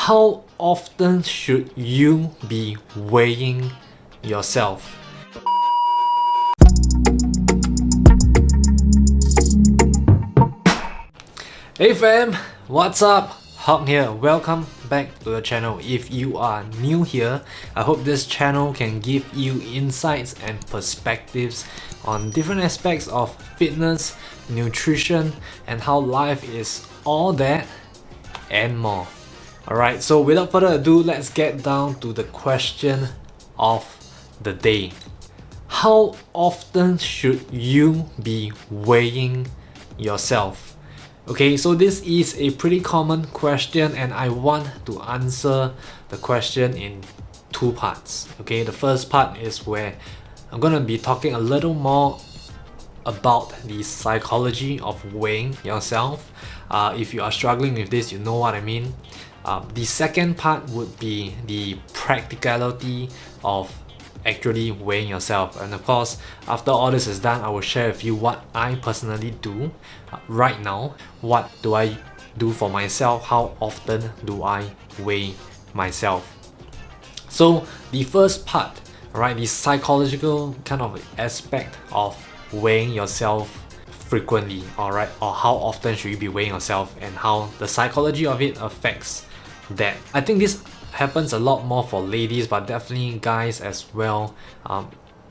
How often should you be weighing yourself? Hey fam, what's up? Hock here. Welcome back to the channel. If you are new here, I hope this channel can give you insights and perspectives on different aspects of fitness, nutrition, and how life is all that and more. Alright, so without further ado, let's get down to the question of the day. How often should you be weighing yourself? Okay, so this is a pretty common question and I want to answer the question in two parts. Okay, the first part is where I'm gonna be talking a little more about the psychology of weighing yourself. If you are struggling with this, you know what I mean. The second part would be the practicality of actually weighing yourself, and of course after all this is done, I will share with you what I personally do right now. What do I do for myself? How often do I weigh myself? So the first part, right, the psychological kind of aspect of weighing yourself frequently, alright, or how often should you be weighing yourself and how the psychology of it affects that. I think this happens a lot more for ladies, but definitely guys as well.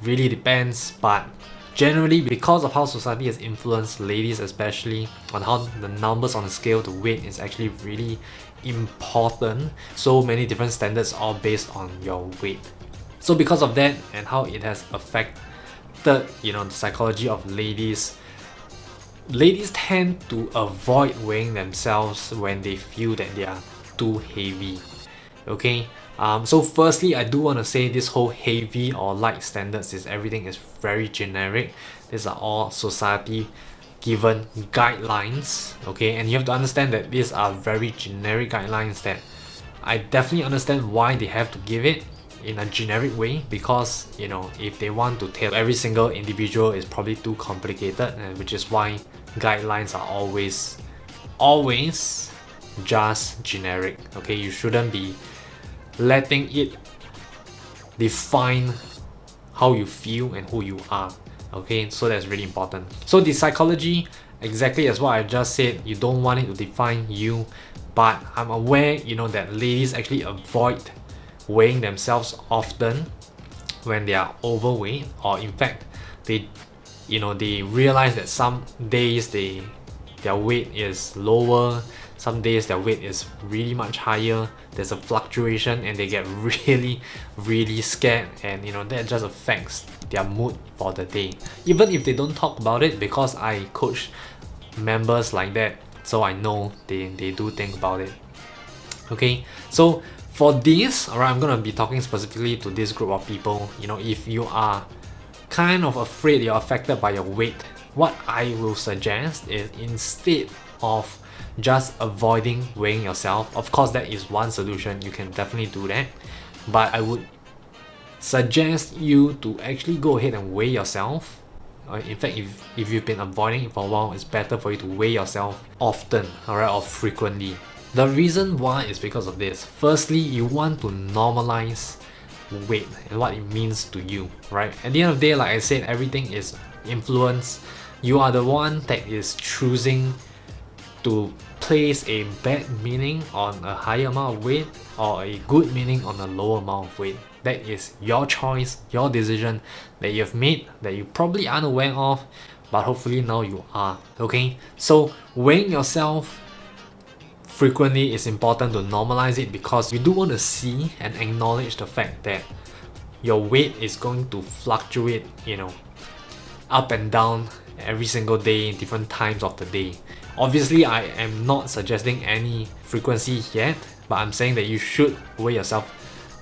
Really depends, but generally because of how society has influenced ladies especially on how the numbers on the scale, the weight is actually really important. So many different standards all based on your weight. So because of that and how it has affected the psychology of ladies tend to avoid weighing themselves when they feel that they are too heavy. Okay, so firstly, I do want to say this whole heavy or light standards everything is very generic. These are all society given guidelines, okay, and you have to understand that these are very generic guidelines that I definitely understand why they have to give it in a generic way, because if they want to tailor every single individual, is probably too complicated, and which is why guidelines are always just generic. Okay, you shouldn't be letting it define how you feel and who you are. Okay, so that's really important. So the psychology, exactly as what I just said, you don't want it to define you, but I'm aware that ladies actually avoid weighing themselves often when they are overweight, or in fact they realize that some days their weight is lower, some days their weight is really much higher. There's a fluctuation and they get really scared, and that just affects their mood for the day, even if they don't talk about it, because I coach members like that, so I know they do think about it. Okay, so for this, alright, I'm gonna be talking specifically to this group of people. If you are kind of afraid you're affected by your weight, what I will suggest is, instead of just avoiding weighing yourself, of course that is one solution, you can definitely do that, but I would suggest you to actually go ahead and weigh yourself. In fact, if you've been avoiding it for a while, it's better for you to weigh yourself often, alright, or frequently. The reason why is because of this. Firstly, you want to normalize weight and what it means to you, right? At the end of the day, like I said, everything is influence. You are the one that is choosing to place a bad meaning on a higher amount of weight or a good meaning on a lower amount of weight. That is your choice, your decision that you have made, that you probably aren't aware of, but hopefully now you are. Okay, so weighing yourself frequently is important to normalize it, because you do want to see and acknowledge the fact that your weight is going to fluctuate, up and down every single day, different times of the day. Obviously, I am not suggesting any frequency yet, but I'm saying that you should weigh yourself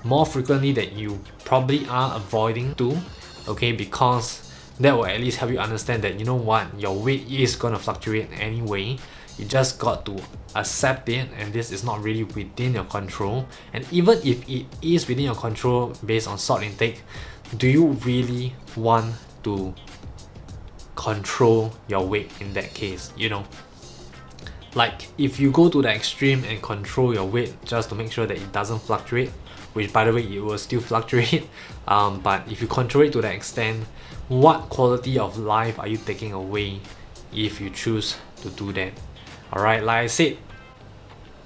more frequently than you probably are avoiding to, okay, because that will at least help you understand that your weight is going to fluctuate anyway. You just got to accept it, and this is not really within your control. And even if it is within your control based on salt intake, do you really want to control your weight in that case? Like if you go to the extreme and control your weight just to make sure that it doesn't fluctuate, which by the way it will still fluctuate, but if you control it to that extent, what quality of life are you taking away if you choose to do that? Alright, like I said,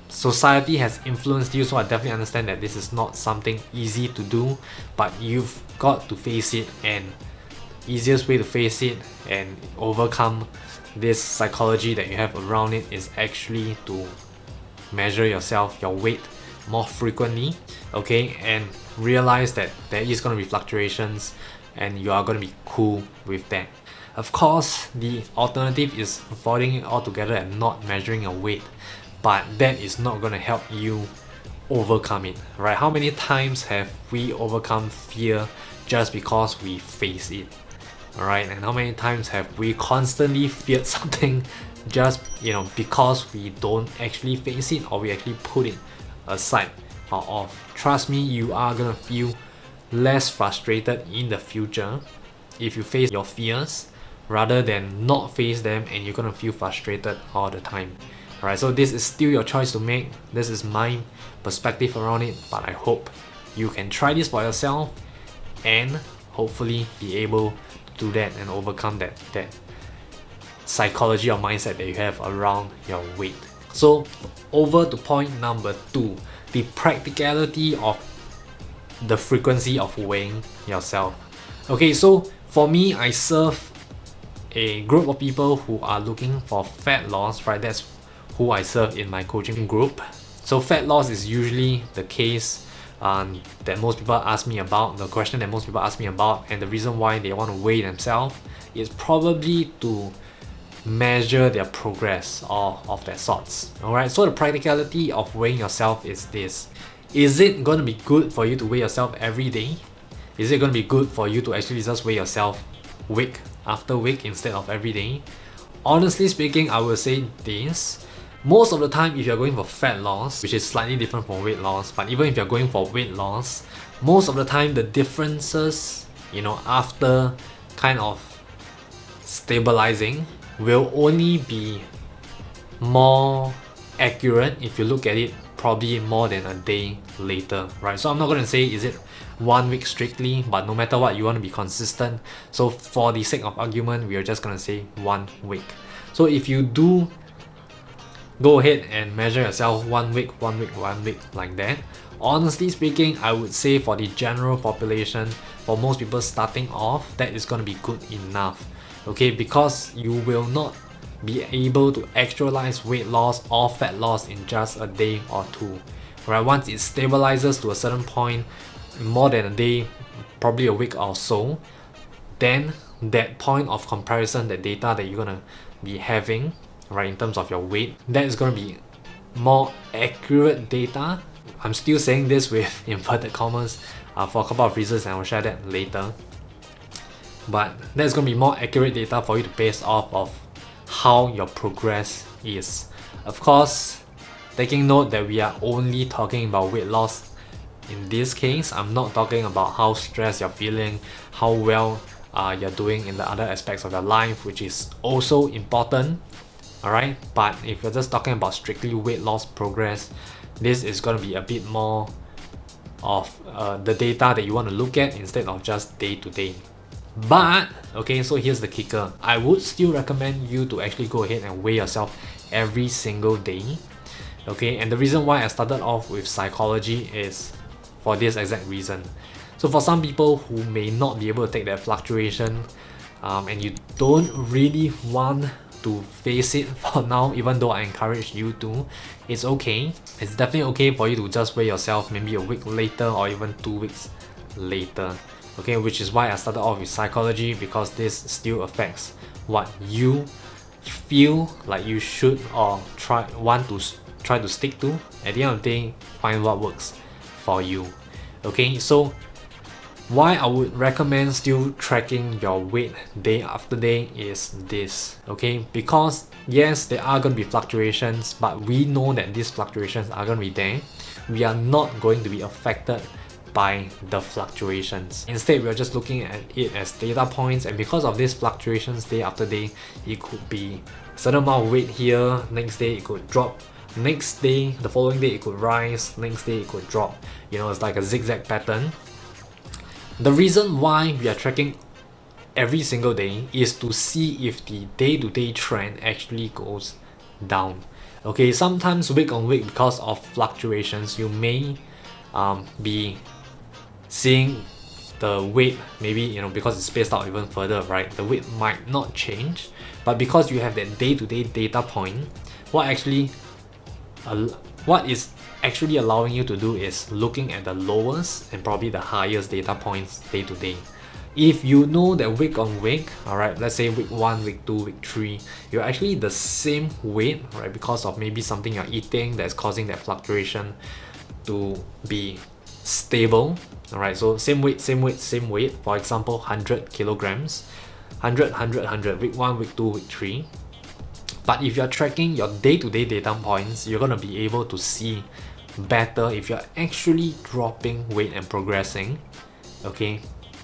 society has influenced you, so I definitely understand that this is not something easy to do, but you've got to face it, and easiest way to face it and overcome this psychology that you have around it is actually to measure yourself, your weight, more frequently, okay, and realize that there is going to be fluctuations and you are going to be cool with that. Of course, the alternative is avoiding it altogether and not measuring your weight, but that is not going to help you overcome it, right? How many times have we overcome fear just because we face it? Alright, and how many times have we constantly feared something just because we don't actually face it, or we actually put it aside or off? Trust me, you are gonna feel less frustrated in the future if you face your fears rather than not face them, and you're gonna feel frustrated all the time. Alright, so this is still your choice to make. This is my perspective around it, but I hope you can try this for yourself and hopefully be able do that and overcome that psychology or mindset that you have around your weight. So over to point number 2, the practicality of the frequency of weighing yourself. Okay, so for me, I serve a group of people who are looking for fat loss, right? That's who I serve in my coaching group. So fat loss is usually the case that most people ask me about, the question that most people ask me about, and the reason why they want to weigh themselves is probably to measure their progress or of their sorts. Alright, so the practicality of weighing yourself is this. Is it going to be good for you to weigh yourself every day? Is it going to be good for you to actually just weigh yourself week after week instead of every day? Honestly speaking, I will say this. Most of the time, if you're going for fat loss, which is slightly different from weight loss, but even if you're going for weight loss, most of the time the differences, after kind of stabilizing will only be more accurate if you look at it probably more than a day later, right? So I'm not going to say is it 1 week strictly, but no matter what, you want to be consistent. So for the sake of argument, we are just going to say 1 week. So if you do go ahead and measure yourself 1 week, 1 week, 1 week like that, honestly speaking, I would say for the general population, for most people starting off, that is going to be good enough, okay? Because you will not be able to actualize weight loss or fat loss in just a day or two, right? Once it stabilizes to a certain point, more than a day, probably a week or so, then that point of comparison, the data that you're going to be having, right, in terms of your weight, that is going to be more accurate data. I'm still saying this with inverted commas for a couple of reasons, and I'll share that later. But that's going to be more accurate data for you to base off of how your progress is. Of course, taking note that we are only talking about weight loss in this case. I'm not talking about how stressed you're feeling, how well you're doing in the other aspects of your life, which is also important. Alright, but if you're just talking about strictly weight loss progress, this is going to be a bit more of the data that you want to look at instead of just day to day. But, okay, so here's the kicker. I would still recommend you to actually go ahead and weigh yourself every single day. Okay, and the reason why I started off with psychology is for this exact reason. So for some people who may not be able to take that fluctuation, and you don't really want to face it for now, even though I encourage you to, it's okay. It's definitely okay for you to just weigh yourself maybe a week later or even 2 weeks later. Okay, which is why I started off with psychology, because this still affects what you feel like you should or try to stick to. At the end of the day, find what works for you. Okay, so why I would recommend still tracking your weight day after day is this, okay? Because yes, there are going to be fluctuations, but we know that these fluctuations are going to be there. We are not going to be affected by the fluctuations. Instead, we are just looking at it as data points, and because of these fluctuations day after day, it could be certain amount of weight here, next day it could drop, next day, the following day it could rise, next day it could drop. You know, it's like a zigzag pattern. The reason why we are tracking every single day is to see if the day-to-day trend actually goes down. Okay, sometimes week on week, because of fluctuations, you may be seeing the weight, maybe, you know, because it's spaced out even further, right? The weight might not change, but because you have that day-to-day data point, what is actually allowing you to do is looking at the lowest and probably the highest data points day to day. If you know that week on week, alright, let's say week 1, week 2, week 3, you're actually the same weight, right? Because of maybe something you're eating that's causing that fluctuation to be stable, alright? So same weight, same weight, same weight. For example, 100 kilograms, 100, 100, 100, week 1, week 2, week 3. But if you're tracking your day-to-day data points, you're gonna be able to see better if you're actually dropping weight and progressing, okay?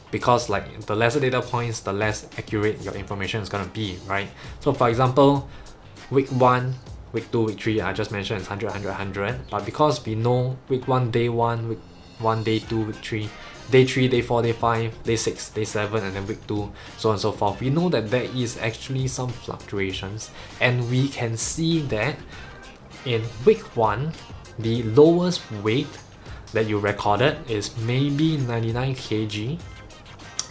Because like the lesser data points, the less accurate your information is gonna be, right? So for example, week 1, week 2, week 3, I just mentioned it's 100, 100, 100. But because we know week 1, day 1, week 1, day 2, week 3, day 3, day 4, day 5, day 6, day 7, and then week 2, so on and so forth. We know that there is actually some fluctuations, and we can see that in week 1, the lowest weight that you recorded is maybe 99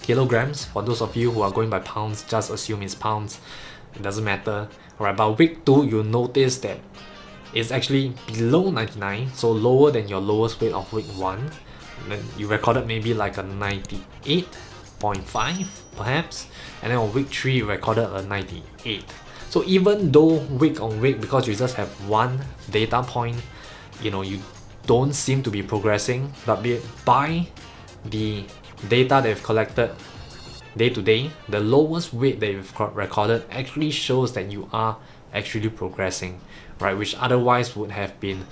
kilograms. For those of you who are going by pounds, just assume it's pounds, it doesn't matter. Alright, but week 2, you notice that it's actually below 99, so lower than your lowest weight of week 1. Then you recorded maybe like a 98.5 perhaps, and then on week 3 you recorded a 98. So even though week on week, because you just have one data point, you know, you don't seem to be progressing, but by the data they've collected day to day, the lowest weight that you've recorded actually shows that you are actually progressing, right? Which otherwise would have been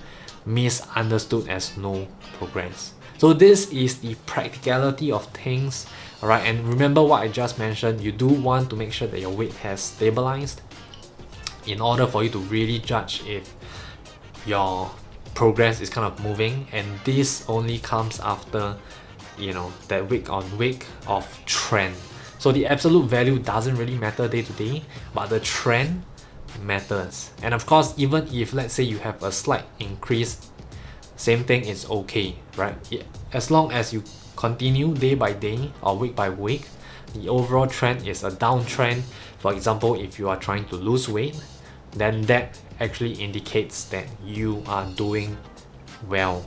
misunderstood as no progress. So this is the practicality of things, alright? And remember what I just mentioned, you do want to make sure that your weight has stabilized in order for you to really judge if your progress is kind of moving, and this only comes after, you know, that week on week of trend. So the absolute value doesn't really matter day to day, but the trend matters. And of course, even if let's say you have a slight increase, same thing is okay, right? As long as you continue day by day or week by week, the overall trend is a downtrend. For example, if you are trying to lose weight, then that actually indicates that you are doing well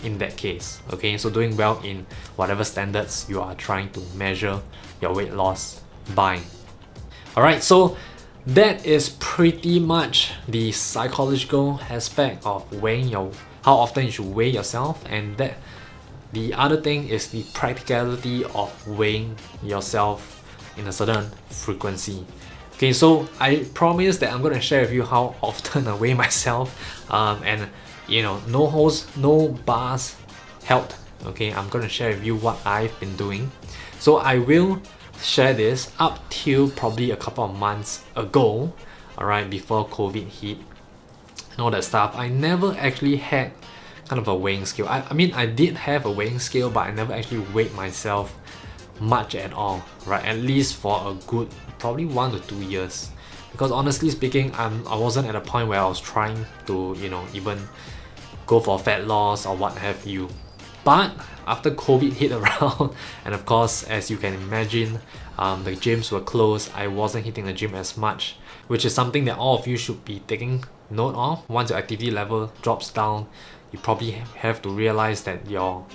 in that case, okay? So doing well in whatever standards you are trying to measure your weight loss by. Alright, so that is pretty much the psychological aspect of weighing how often you should weigh yourself, and that the other thing is the practicality of weighing yourself in a certain frequency. Okay, so I promise that I'm going to share with you how often I weigh myself, and you know, no holds, no bars held. Okay, I'm going to share with you what I've been doing. So I will share this up till probably a couple of months ago, alright, before COVID hit and all that stuff. I never actually had kind of a weighing scale. I mean, I did have a weighing scale, but I never actually weighed myself much at all, right? At least for a good probably 1 to 2 years, because honestly speaking, I wasn't at a point where I was trying to, you know, even go for fat loss or what have you. But after COVID hit around, and of course, as you can imagine, the gyms were closed, I wasn't hitting the gym as much, which is something that all of you should be taking note of. Once your activity level drops down, you probably have to realize that your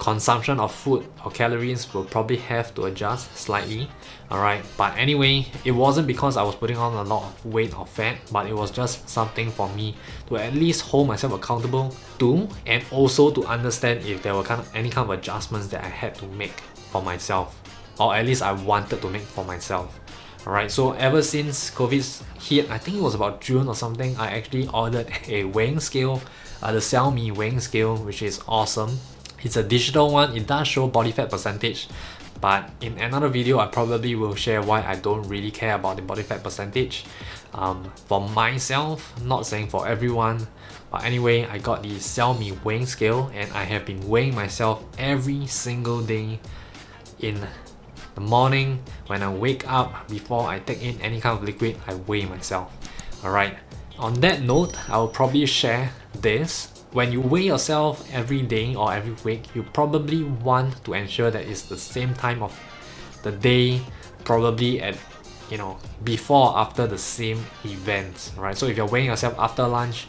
consumption of food or calories will probably have to adjust slightly, alright? But anyway, it wasn't because I was putting on a lot of weight or fat, but it was just something for me to at least hold myself accountable to, and also to understand if there were any kind of adjustments that I had to make for myself, or at least I wanted to make for myself. Alright, so ever since COVID hit, I think it was about June or something, I actually ordered a weighing scale, the Xiaomi weighing scale, which is awesome. It's a digital one, it does show body fat percentage, but in another video I probably will share why I don't really care about the body fat percentage. For myself, not saying for everyone, but anyway, I got the Xiaomi weighing scale and I have been weighing myself every single day in the morning. When I wake up, before I take in any kind of liquid, I weigh myself. Alright, on that note, I will probably share this. When you weigh yourself every day or every week, you probably want to ensure that it's the same time of the day, probably at before or after the same events, right? So if you're weighing yourself after lunch,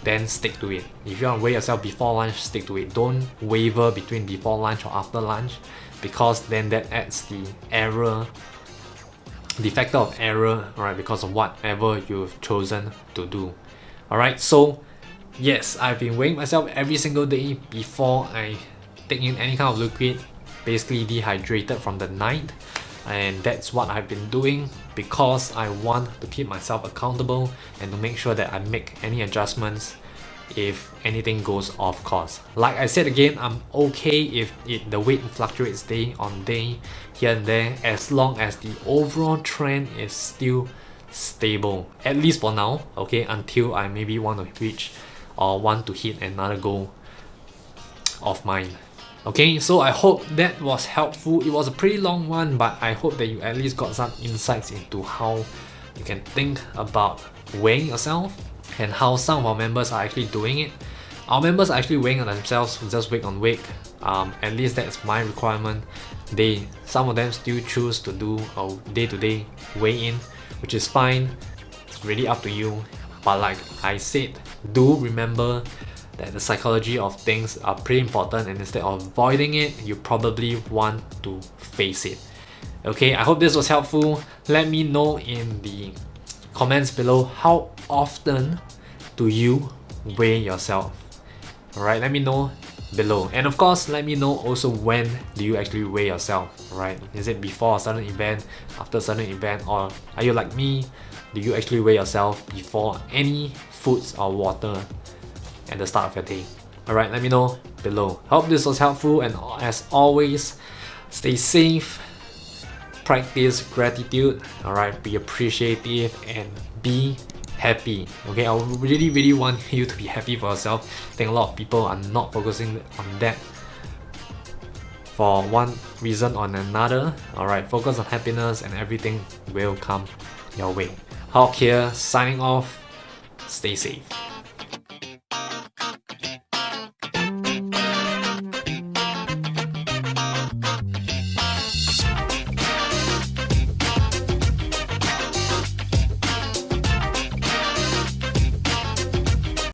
then stick to it. If you want to weigh yourself before lunch, stick to it. Don't waver between before lunch or after lunch, because then that adds the factor of error, right? Because of whatever you've chosen to do. Alright, so yes, I've been weighing myself every single day before I take in any kind of liquid, basically dehydrated from the night. And that's what I've been doing because I want to keep myself accountable and to make sure that I make any adjustments if anything goes off course. Like I said again, I'm okay if the weight fluctuates day on day here and there, as long as the overall trend is still stable, at least for now, okay, until I maybe want to reach or want to hit another goal of mine. Okay, so I hope that was helpful. It was a pretty long one, but I hope that you at least got some insights into how you can think about weighing yourself and how some of our members are actually doing it. Our members are actually weighing themselves just week on week. At least that's my requirement. Some of them still choose to do a day-to-day weigh-in, which is fine. It's really up to you. But like I said, do remember that the psychology of things are pretty important, and instead of avoiding it, you probably want to face it. Okay, I hope this was helpful. Let me know in the comments below, how often do you weigh yourself? Alright, let me know below. And of course, let me know also, when do you actually weigh yourself? Right? Is it before a certain event, after a certain event, or are you like me? Do you actually weigh yourself before any foods or water at the start of your day? Alright, let me know below. Hope this was helpful, and as always, stay safe, practice gratitude, alright, be appreciative and be happy. Okay, I really want you to be happy for yourself. I think a lot of people are not focusing on that for one reason or another. Alright, focus on happiness and everything will come your way. Hock here, signing off. Stay safe.